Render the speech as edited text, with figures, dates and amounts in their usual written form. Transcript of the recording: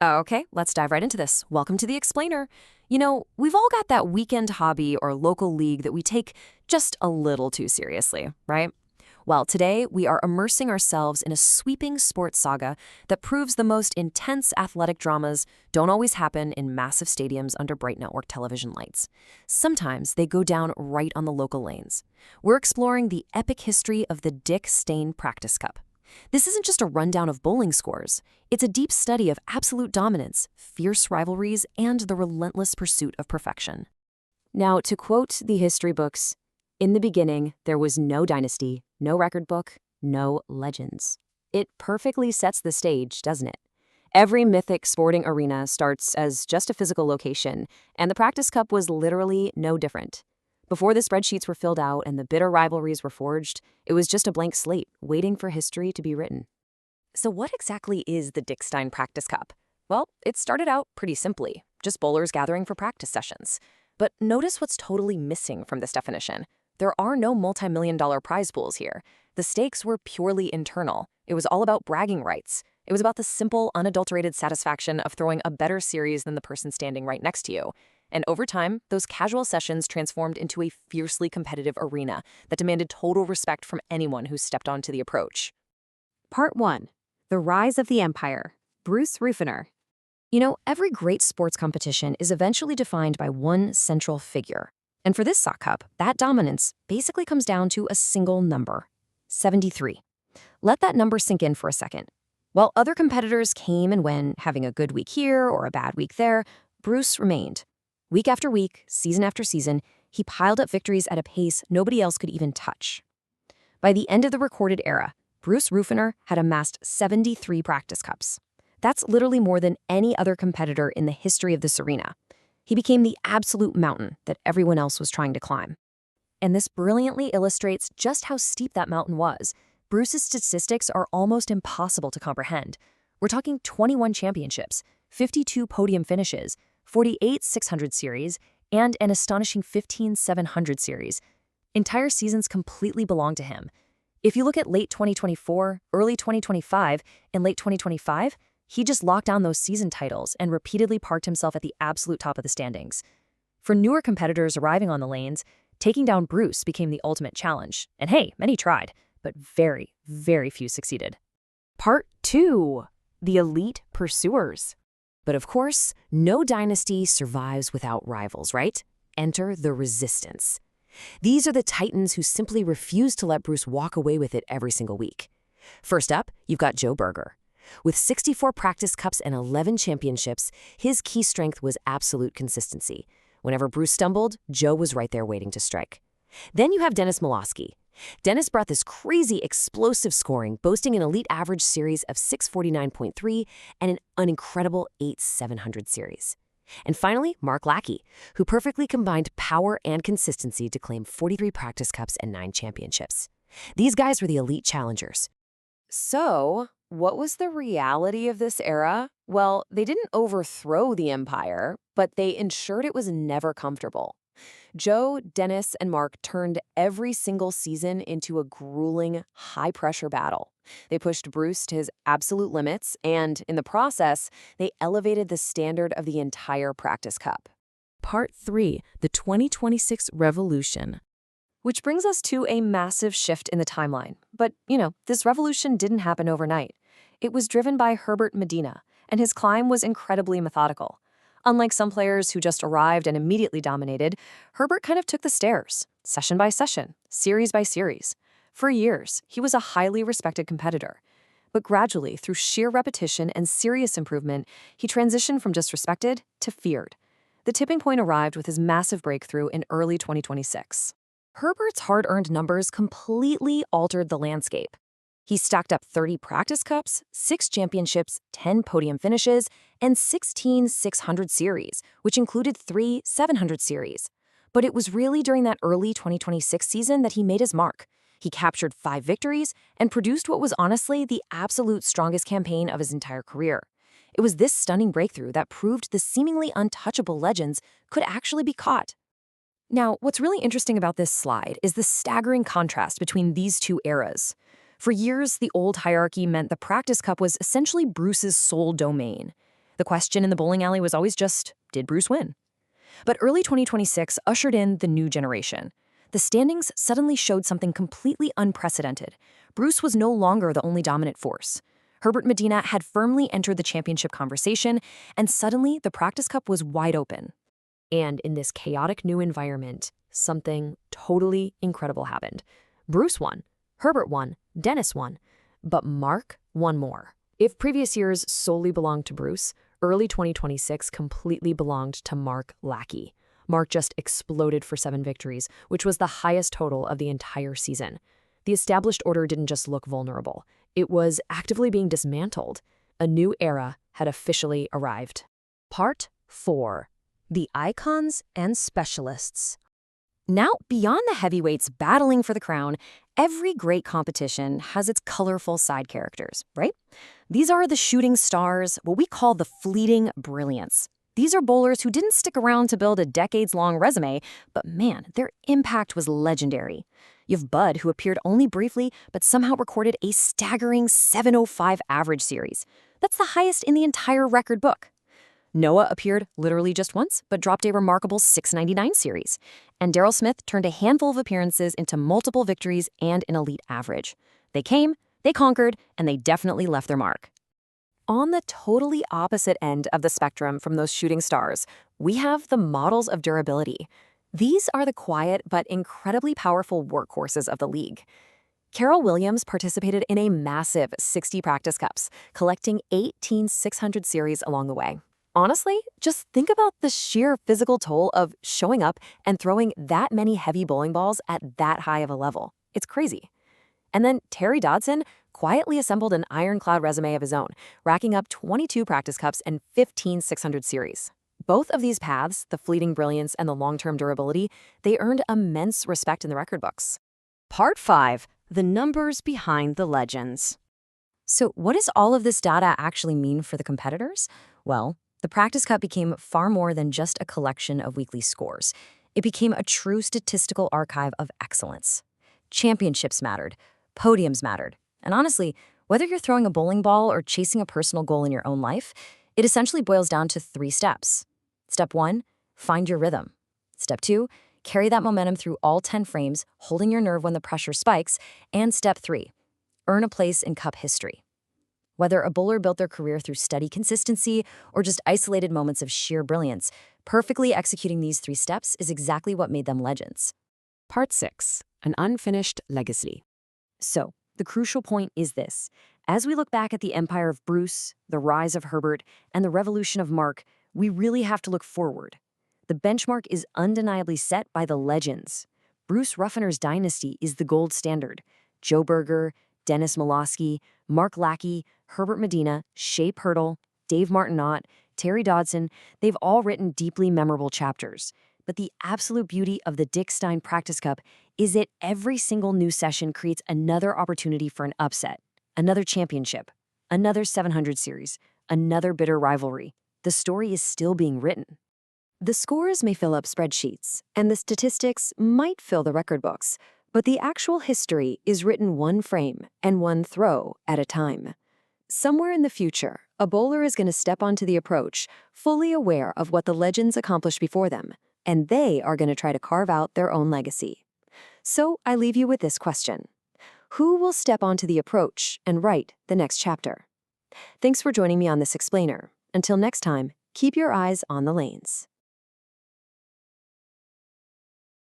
Okay, let's dive right into this. Welcome to the Explainer. We've all got that weekend hobby or local league that we take just a little too seriously, right? Well, today we are immersing ourselves in a sweeping sports saga that proves the most intense athletic dramas don't always happen in massive stadiums under bright network television lights. Sometimes they go down right on the local lanes. We're exploring the epic history of the Stein Practice Cup. This isn't just a rundown of bowling scores. It's a deep study of absolute dominance, fierce rivalries, and the relentless pursuit of perfection. Now, to quote the history books, "In the beginning, there was no dynasty, no record book, no legends." It perfectly sets the stage, doesn't it? Every mythic sporting arena starts as just a physical location, and the Practice Cup was literally no different. Before the spreadsheets were filled out and the bitter rivalries were forged, it was just a blank slate, waiting for history to be written. So what exactly is the Stein Practice Cup? Well, it started out pretty simply, just bowlers gathering for practice sessions. But notice what's totally missing from this definition. There are no multi-million-dollar prize pools here. The stakes were purely internal. It was all about bragging rights. It was about the simple, unadulterated satisfaction of throwing a better series than the person standing right next to you. And over time, those casual sessions transformed into a fiercely competitive arena that demanded total respect from anyone who stepped onto the approach. Part 1. The Rise of the Empire. Bruce Ruffiner. Every great sports competition is eventually defined by one central figure. And for this sock cup, that dominance basically comes down to a single number, 73. Let that number sink in for a second. While other competitors came and went, having a good week here or a bad week there, Bruce remained. Week after week, season after season, he piled up victories at a pace nobody else could even touch. By the end of the recorded era, Bruce Ruffiner had amassed 73 practice cups. That's literally more than any other competitor in the history of this arena. He became the absolute mountain that everyone else was trying to climb. And this brilliantly illustrates just how steep that mountain was. Bruce's statistics are almost impossible to comprehend. We're talking 21 championships, 52 podium finishes, 48 600 series, and an astonishing 15 700 series. Entire seasons completely belong to him. If you look at late 2024, early 2025, and late 2025, he just locked down those season titles and repeatedly parked himself at the absolute top of the standings. For newer competitors arriving on the lanes, taking down Bruce became the ultimate challenge. And hey, many tried, but very, very few succeeded. Part 2. The Elite Pursuers. But of course, no dynasty survives without rivals, right? Enter the Resistance. These are the titans who simply refuse to let Bruce walk away with it every single week. First up, you've got Joe Berger. With 64 practice cups and 11 championships, his key strength was absolute consistency. Whenever Bruce stumbled, Joe was right there waiting to strike. Then you have Dennis Milwaukie. Dennis brought this crazy, explosive scoring, boasting an elite average series of 649.3 and an incredible 8 700 series. And finally, Mark Lackey, who perfectly combined power and consistency to claim 43 practice cups and 9 championships. These guys were the elite challengers. So, what was the reality of this era? Well, they didn't overthrow the empire, but they ensured it was never comfortable. Joe, Dennis, and Mark turned every single season into a grueling, high-pressure battle. They pushed Bruce to his absolute limits, and in the process, they elevated the standard of the entire Practice Cup. Part 3. The 2026 Revolution. Which brings us to a massive shift in the timeline. But, this revolution didn't happen overnight. It was driven by Herbert Medina, and his climb was incredibly methodical. Unlike some players who just arrived and immediately dominated, Herbert kind of took the stairs, session by session, series by series. For years, he was a highly respected competitor. But gradually, through sheer repetition and serious improvement, he transitioned from just respected to feared. The tipping point arrived with his massive breakthrough in early 2026. Herbert's hard-earned numbers completely altered the landscape. He stacked up 30 practice cups, 6 championships, 10 podium finishes, and 16 600 series, which included 3 700 series. But it was really during that early 2026 season that he made his mark. He captured 5 victories and produced what was honestly the absolute strongest campaign of his entire career. It was this stunning breakthrough that proved the seemingly untouchable legends could actually be caught. Now, what's really interesting about this slide is the staggering contrast between these two eras. For years, the old hierarchy meant the Practice Cup was essentially Bruce's sole domain. The question in the bowling alley was always just, did Bruce win? But early 2026 ushered in the new generation. The standings suddenly showed something completely unprecedented. Bruce was no longer the only dominant force. Herbert Medina had firmly entered the championship conversation, and suddenly the Practice Cup was wide open. And in this chaotic new environment, something totally incredible happened. Bruce won, Herbert won, Dennis won, but Mark won more. If previous years solely belonged to Bruce, early 2026 completely belonged to Mark Lackey. Mark just exploded for 7 victories, which was the highest total of the entire season. The established order didn't just look vulnerable. It was actively being dismantled. A new era had officially arrived. Part 4. The Icons and Specialists. Now, beyond the heavyweights battling for the crown, every great competition has its colorful side characters, right? These are the shooting stars, what we call the fleeting brilliance. These are bowlers who didn't stick around to build a decades-long resume, but man, their impact was legendary. You have Bud, who appeared only briefly, but somehow recorded a staggering 705 average series. That's the highest in the entire record book. Noah appeared literally just once, but dropped a remarkable 699 series. And Darrell Smith turned a handful of appearances into multiple victories and an elite average. They came, they conquered, and they definitely left their mark. On the totally opposite end of the spectrum from those shooting stars, we have the models of durability. These are the quiet but incredibly powerful workhorses of the league. Carol Williams participated in a massive 60 Practice Cups, collecting 18 600 series along the way. Honestly, just think about the sheer physical toll of showing up and throwing that many heavy bowling balls at that high of a level. It's crazy. And then Terry Dodson quietly assembled an ironclad resume of his own, racking up 22 Practice Cups and 15 600 series. Both of these paths, the fleeting brilliance and the long-term durability, they earned immense respect in the record books. Part 5. The numbers behind the legends. So what does all of this data actually mean for the competitors? Well, the Practice Cup became far more than just a collection of weekly scores. It became a true statistical archive of excellence. Championships mattered, podiums mattered, and honestly, whether you're throwing a bowling ball or chasing a personal goal in your own life, it essentially boils down to 3 steps. Step 1, find your rhythm. Step 2, carry that momentum through all 10 frames, holding your nerve when the pressure spikes. And Step 3, earn a place in Cup history. Whether a bowler built their career through steady consistency or just isolated moments of sheer brilliance, perfectly executing these 3 steps is exactly what made them legends. Part 6. An unfinished legacy. So, the crucial point is this. As we look back at the empire of Bruce, the rise of Herbert, and the revolution of Mark, we really have to look forward. The benchmark is undeniably set by the legends. Bruce Ruffiner's dynasty is the gold standard. Joe Berger, Dennis Milwaukie, Mark Lackey, Herbert Medina, Shea Pirtle, Dave Martinot, Terry Dodson, they've all written deeply memorable chapters. But the absolute beauty of the Dick Stein Practice Cup is that every single new session creates another opportunity for an upset, another championship, another 700 series, another bitter rivalry. The story is still being written. The scores may fill up spreadsheets, and the statistics might fill the record books, but the actual history is written one frame and one throw at a time. Somewhere in the future, a bowler is going to step onto the approach, fully aware of what the legends accomplished before them, and they are going to try to carve out their own legacy. So I leave you with this question. Who will step onto the approach and write the next chapter? Thanks for joining me on this explainer. Until next time, keep your eyes on the lanes.